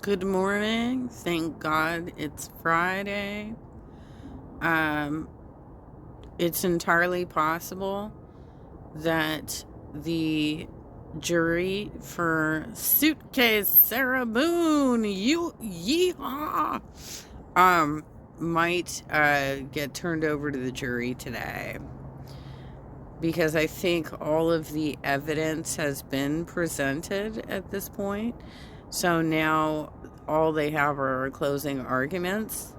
Good morning. Thank God it's Friday. Um, it's entirely possible that the jury for Suitcase Sarah Boone, yeehaw, might get turned over to the jury today. Because I think all of the evidence has been presented at this point. So now all they have are closing arguments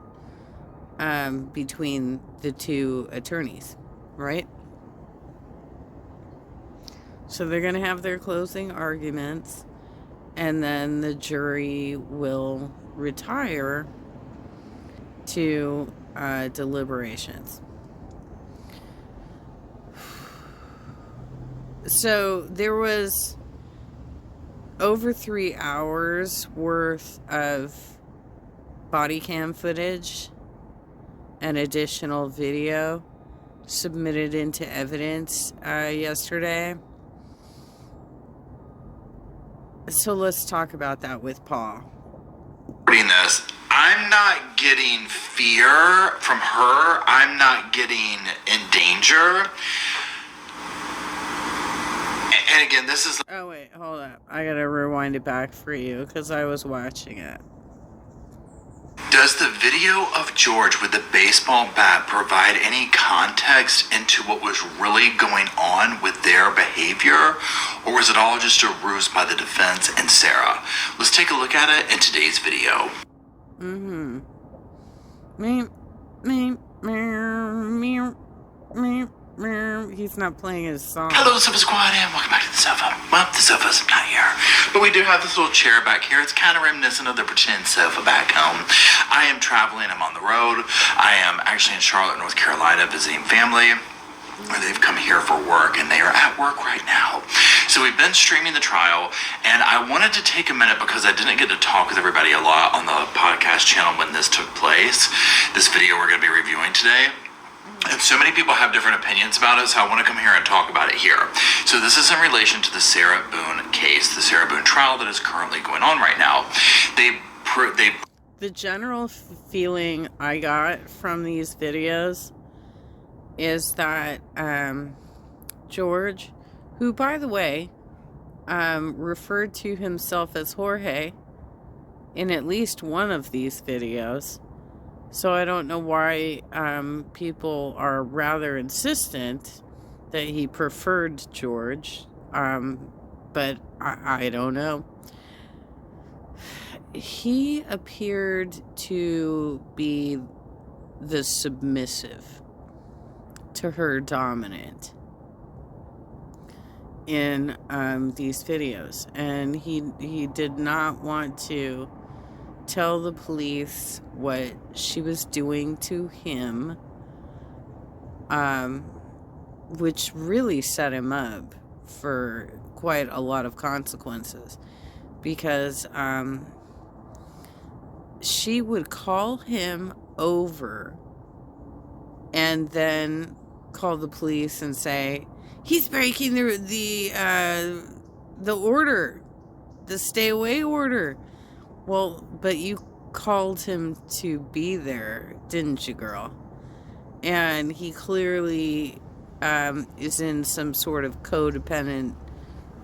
between the two attorneys, right? So they're going to have their closing arguments, and then the jury will retire to deliberations. So there was over 3 hours worth of body cam footage and additional video submitted into evidence yesterday. So let's talk about that with Paul. Reading this, I'm not getting fear from her. I'm not getting in danger. And again, this is... Oh, wait, hold up. I gotta rewind it back for you because I was watching it. Does the video of George with the baseball bat provide any context into what was really going on with their behavior? Or was it all just a ruse by the defense and Sarah? Let's take a look at it in today's video. He's not playing his song. Hello, Sofa Squad, and welcome back to the sofa. Well, the sofa's not here, but we do have this little chair back here. It's kind of reminiscent of the pretend sofa back home. I am traveling. I'm on the road. I am actually in Charlotte, North Carolina, visiting family. They've come here for work, and they are at work right now. So we've been streaming the trial, and I wanted to take a minute because I didn't get to talk with everybody a lot on the podcast channel when this took place. This video we're going to be reviewing today. And so many people have different opinions about it, so I want to come here and talk about it here. So this is in relation to the Sarah Boone case, the Sarah Boone trial that is currently going on right now. The general feeling I got from these videos is that George, who, by the way, referred to himself as Jorge in at least one of these videos. So I don't know why people are rather insistent that he preferred George, but I don't know. He appeared to be the submissive to her dominant in these videos, and he did not want to tell the police what she was doing to him, which really set him up for quite a lot of consequences, because she would call him over and then call the police and say he's breaking the order, the stay away order. Well, but you called him to be there, didn't you, girl? And he clearly is in some sort of codependent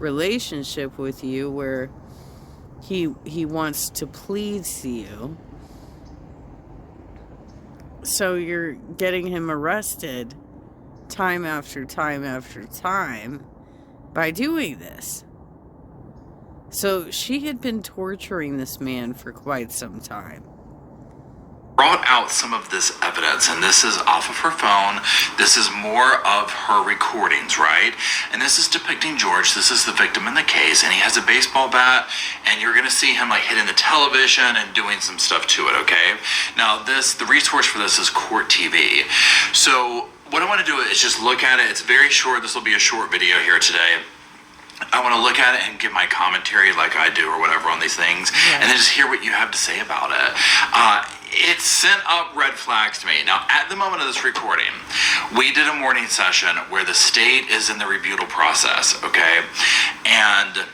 relationship with you where he wants to please you. So you're getting him arrested time after time after time by doing this. So she had been torturing this man for quite some time. Brought out some of this evidence, and this is off of her phone. This is more of her recordings, right? And this is depicting George. This is the victim in the case, and he has a baseball bat, and you're gonna see him like hitting the television and doing some stuff to it, okay? Now the resource for this is Court TV. So what I want to do is just look at it. It's very short. This will be a short video here today. I want to look at it and give my commentary like I do or whatever on these things, and then just hear what you have to say about it. It sent up red flags to me. Now, at the moment of this recording, we did a morning session where the state is in the rebuttal process, okay? And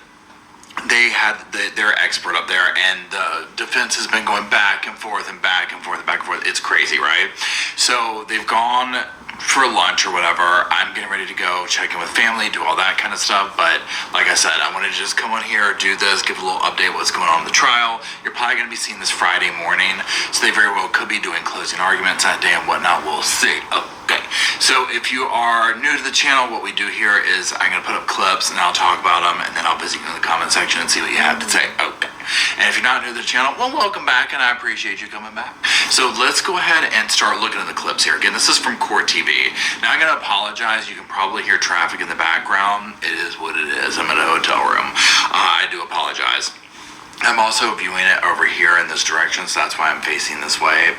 they had their expert up there, and the defense has been going back and forth and back and forth and back and forth. It's crazy, right? So they've gone for lunch or whatever. I'm getting ready to go check in with family, do all that kind of stuff. But like I said, I wanted to just come on here, do this, give a little update what's going on in the trial. You're probably going to be seeing this Friday morning, so they very well could be doing closing arguments that day and whatnot. We'll see. Okay, so if you are new to the channel, what we do here is I'm going to put up clips and I'll talk about them, and then I'll visit you in the comment section and see what you have to say. Okay. And if you're not new to the channel, well, welcome back, and I appreciate you coming back. So let's go ahead and start looking at the clips here. Again, this is from Court TV. Now, I'm going to apologize. You can probably hear traffic in the background. It is what it is. I'm in a hotel room. I do apologize. I'm also viewing it over here in this direction, so that's why I'm facing this way.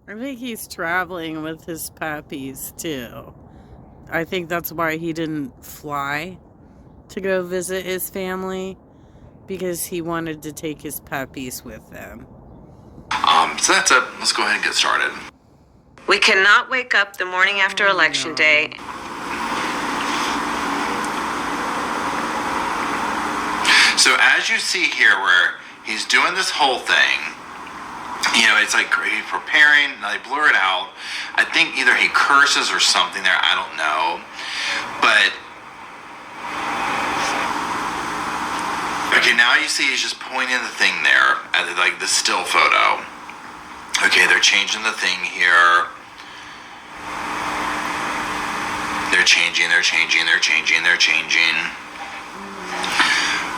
I think he's traveling with his puppies, too. I think that's why he didn't fly to go visit his family, because he wanted to take his puppies with them. So that's it. Let's go ahead and get started. We cannot wake up the morning after Election Day. So as you see here, where he's doing this whole thing, you know, it's like he's preparing. Now they blur it out. I think either he curses or something there. I don't know. But okay, now you see he's just pointing the thing there at like the still photo. Okay, they're changing the thing here. They're changing.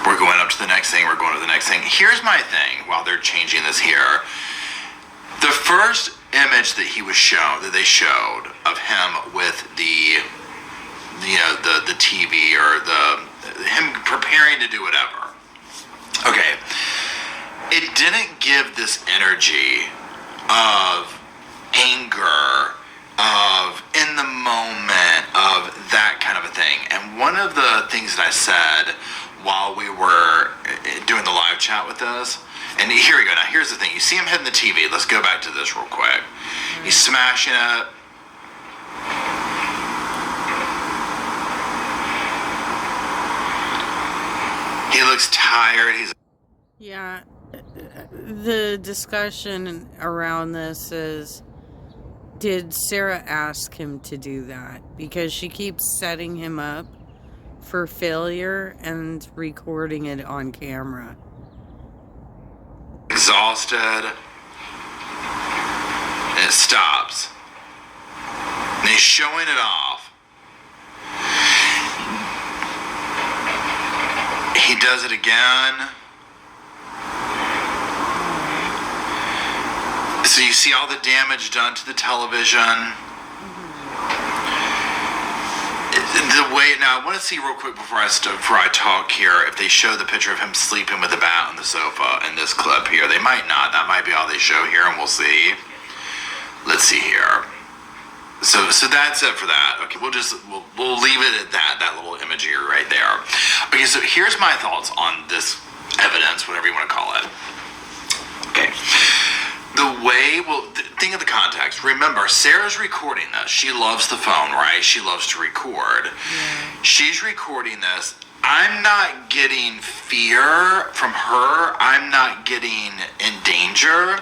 We're going up to the next thing. We're going to the next thing. Here's my thing while they're changing this here. The first image that he was shown, that they showed of him with the TV or him preparing to do whatever. Okay. It didn't give this energy of anger, of in the moment, of that kind of a thing. And one of the things that I said while we were doing the live chat with us, and here we go. Now here's the thing. You see him hitting the TV. Let's go back to this real quick. He's smashing it. He looks tired. Yeah, the discussion around this is, did Sarah ask him to do that? Because she keeps setting him up for failure and recording it on camera. Exhausted. And it stops. And he's showing it off. He does it again. So you see all the damage done to the television. The way, now I want to see real quick before I talk here, if they show the picture of him sleeping with a bat on the sofa in this clip here. They might not. That might be all they show here, and we'll see. Let's see here. So that's it for that. Okay, we'll leave it at that little image here right there. Okay, so here's my thoughts on this evidence, whatever you want to call it. Okay. Think of the context. Remember, Sarah's recording this. She loves the phone, right? She loves to record. Yeah. She's recording this. I'm not getting fear from her. I'm not getting in danger.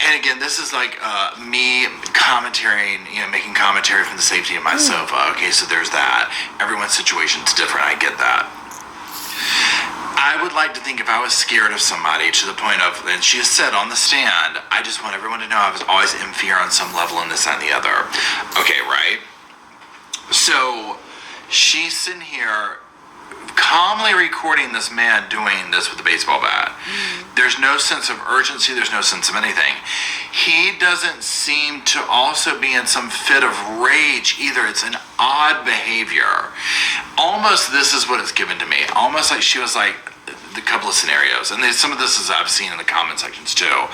And again, this is like me commentating, making commentary from the safety of my sofa. Okay, so there's that. Everyone's situation's different. I get that. I would like to think if I was scared of somebody to the point of, and she has said on the stand, I just want everyone to know I was always in fear on some level and this and the other. Okay, right? So she's sitting here calmly recording this man doing this with the baseball bat. There's no sense of urgency. There's no sense of anything. He doesn't seem to also be in some fit of rage either. It's an odd behavior. Almost this is what it's given to me. Almost like she was like the couple of scenarios. And some of this is I've seen in the comment sections too.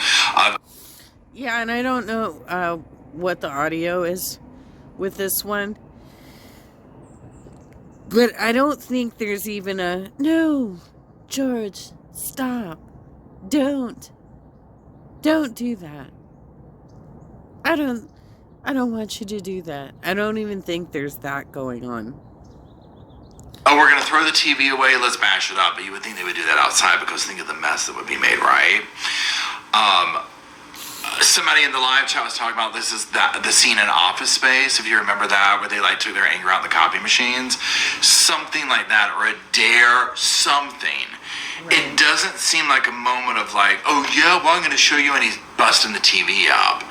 Yeah, and I don't know what the audio is with this one. But I don't think there's even a, no, George, stop. Don't do that. I don't want you to do that. I don't even think there's that going on. oh, we're going to throw the TV away, let's bash it up. But you would think they would do that outside because think of the mess that would be made, right? Somebody in the live chat was talking about this is the scene in Office Space, if you remember that, where they like took their anger out in the copy machines. Something like that, or a dare something. Right. It doesn't seem like a moment of like, oh yeah, well I'm going to show you, and he's busting the TV up.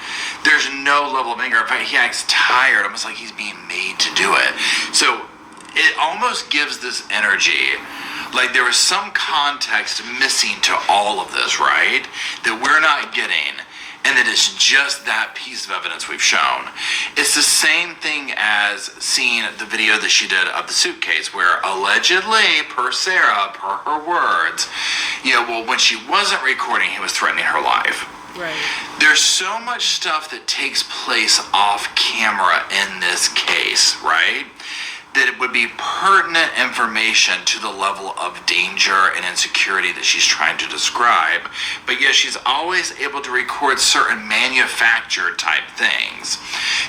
There's no level of anger. In fact, he acts tired, almost like he's being made to do it. So it almost gives this energy like there is some context missing to all of this, right? That we're not getting. And that it's just that piece of evidence we've shown. It's the same thing as seeing the video that she did of the suitcase, where allegedly, per Sarah, per her words, well, when she wasn't recording, he was threatening her life. Right. There's so much stuff that takes place off camera in this case, right? That it would be pertinent information to the level of danger and insecurity that she's trying to describe. But yet she's always able to record certain manufactured type things.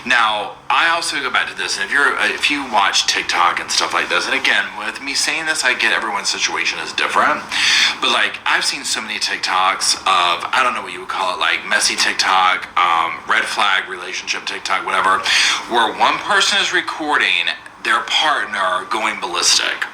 Now, I also go back to this, and if you watch TikTok and stuff like this, and again, with me saying this, I get everyone's situation is different. But like, I've seen so many TikToks of, I don't know what you would call it, like messy TikTok, red flag relationship TikTok, whatever, where one person is recording their partner going ballistic.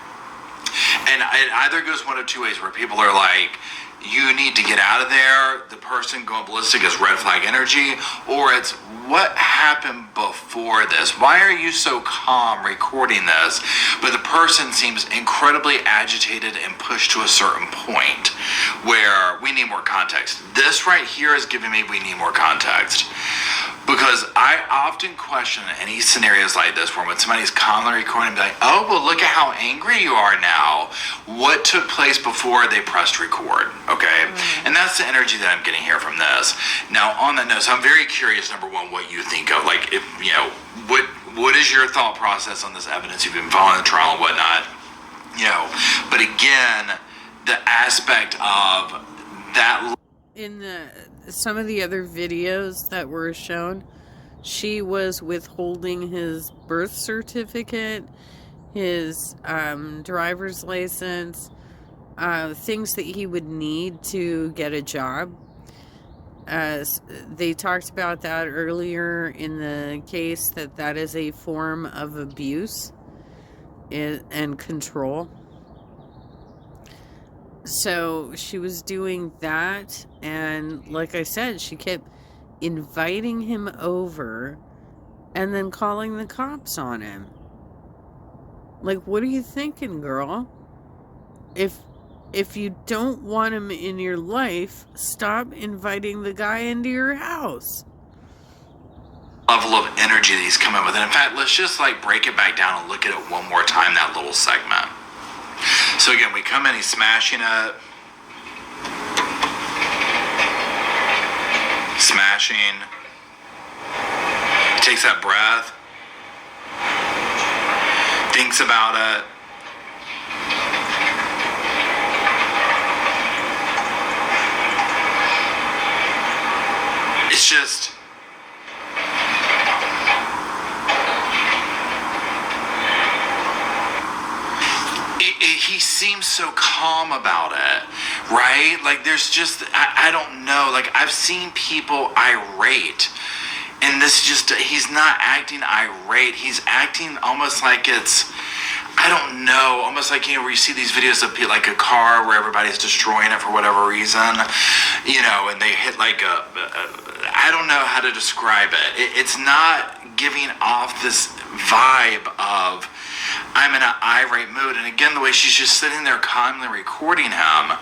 And it either goes one of two ways, where people are like, you need to get out of there, the person going ballistic is red flag energy, or it's what happened before this? Why are you so calm recording this? But the person seems incredibly agitated and pushed to a certain point where we need more context. This right here is giving me we need more context. Because I often question any scenarios like this where when somebody's calmly recording, be like, oh, well, look at how angry you are now. What took place before they pressed record, okay? Mm-hmm. And that's the energy that I'm getting here from this. Now, on that note, so I'm very curious, number one, what you think of. Like, if, what is your thought process on this evidence? You've been following the trial and whatnot. But again, the aspect of that... In some of the other videos that were shown, she was withholding his birth certificate, his driver's license, things that he would need to get a job. As they talked about that earlier in the case, that is a form of abuse and control. So she was doing that, and like I said, she kept inviting him over and then calling the cops on him. Like, what are you thinking, girl? If you don't want him in your life, stop inviting the guy into your house. Level of energy that he's coming with. And in fact, let's just like break it back down and look at it one more time, that little segment. So again, we come in, he's smashing it. Smashing. He takes that breath. Thinks about it. It's just... he seems so calm about it, right? Like there's just, I don't know, like I've seen people irate, and this just, he's not acting irate, he's acting almost like it's, I don't know, almost like, where you see these videos of like a car where everybody's destroying it for whatever reason, and they hit like I don't know how to describe it. It's not giving off this vibe of, I'm in an irate mood. And again, the way she's just sitting there calmly recording him.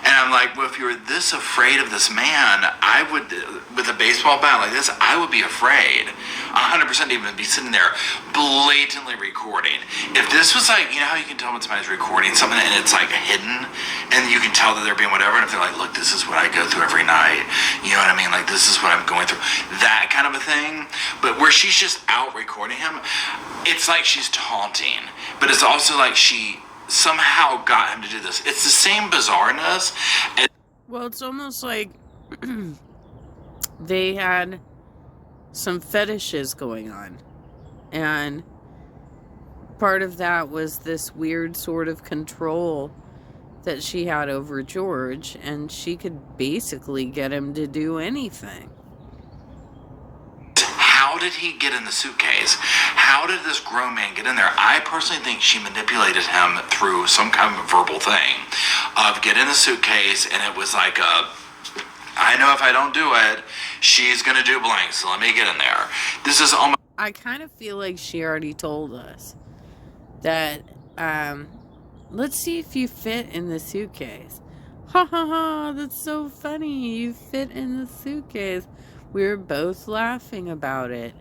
And I'm like, well, if you were this afraid of this man, I would, with a baseball bat like this, I would be afraid. 100% even be sitting there blatantly recording. If this was like, how you can tell when somebody's recording something and it's like hidden and you can tell that they're being whatever, and if they're like, look, this is what I go through every night. You know what I mean? Like, this is what I'm going through. That kind of a thing. But where she's just out recording him, it's like she's taunting. But it's also like she somehow got him to do this. It's the same bizarreness. Well, it's almost like they had some fetishes going on, and part of that was this weird sort of control that she had over George, and she could basically get him to do anything. How did he get in the suitcase? How did this grown man get in there? I personally think she manipulated him through some kind of verbal thing of get in the suitcase, and it was like I know if I don't do it, she's going to do blank, so let me get in there. This is almost... I kind of feel like she already told us that, let's see if you fit in the suitcase. Ha ha ha, that's so funny. You fit in the suitcase. We were both laughing about it,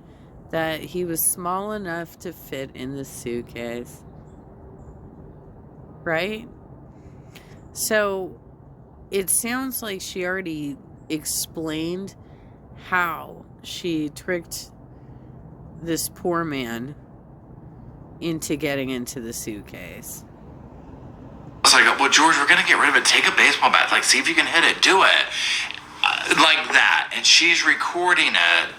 that he was small enough to fit in the suitcase. Right? So, it sounds like she already explained how she tricked this poor man into getting into the suitcase. It's like, well, George, we're going to get rid of it. Take a baseball bat. Like, see if you can hit it. Do it. Like that. And she's recording it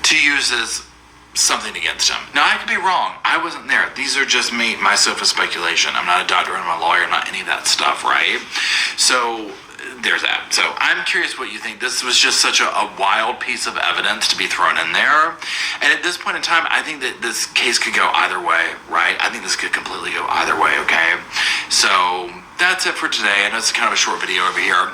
to use as something against him. Now, I could be wrong. I wasn't there. These are just my sofa speculation. I'm not a doctor, I'm not a lawyer, not any of that stuff, right? So, there's that. So, I'm curious what you think. This was just such a wild piece of evidence to be thrown in there. And at this point in time, I think that this case could go either way, right? I think this could completely go either way, okay? So, that's it for today. I know it's kind of a short video over here.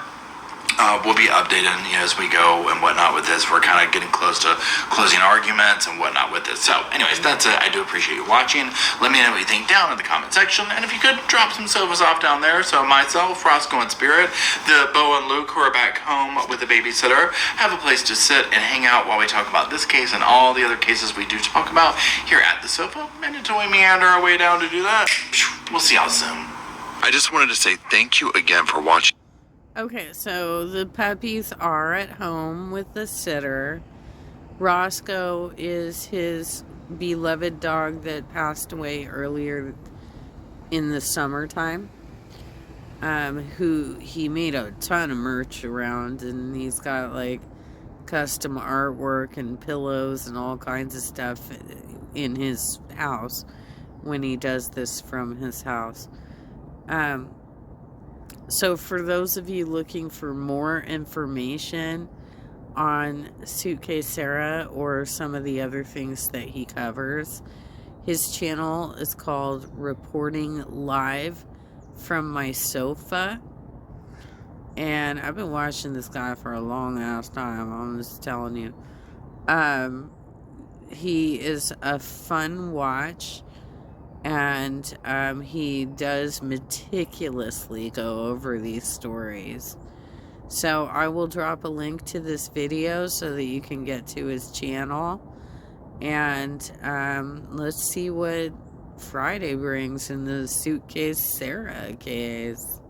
We'll be updating as we go and whatnot with this. We're kind of getting close to closing arguments and whatnot with this. So anyways, that's it. I do appreciate you watching. Let me know what you think down in the comment section. And if you could, drop some sofas off down there. So myself, Roscoe and Spirit, the Bo and Luke who are back home with a babysitter, have a place to sit and hang out while we talk about this case and all the other cases we do talk about here at the sofa. And until we meander our way down to do that, we'll see y'all soon. I just wanted to say thank you again for watching. Okay, so the puppies are at home with the sitter. Roscoe is his beloved dog that passed away earlier in the summertime. Who he made a ton of merch around, and he's got like custom artwork and pillows and all kinds of stuff in his house when he does this from his house. So for those of you looking for more information on Suitcase Sarah or some of the other things that he covers, his channel is called Reporting Live from My Sofa. And I've been watching this guy for a long ass time, I'm just telling you. He is a fun watch. And he does meticulously go over these stories. So I will drop a link to this video so that you can get to his channel. And let's see what Friday brings in the Suitcase Sarah case.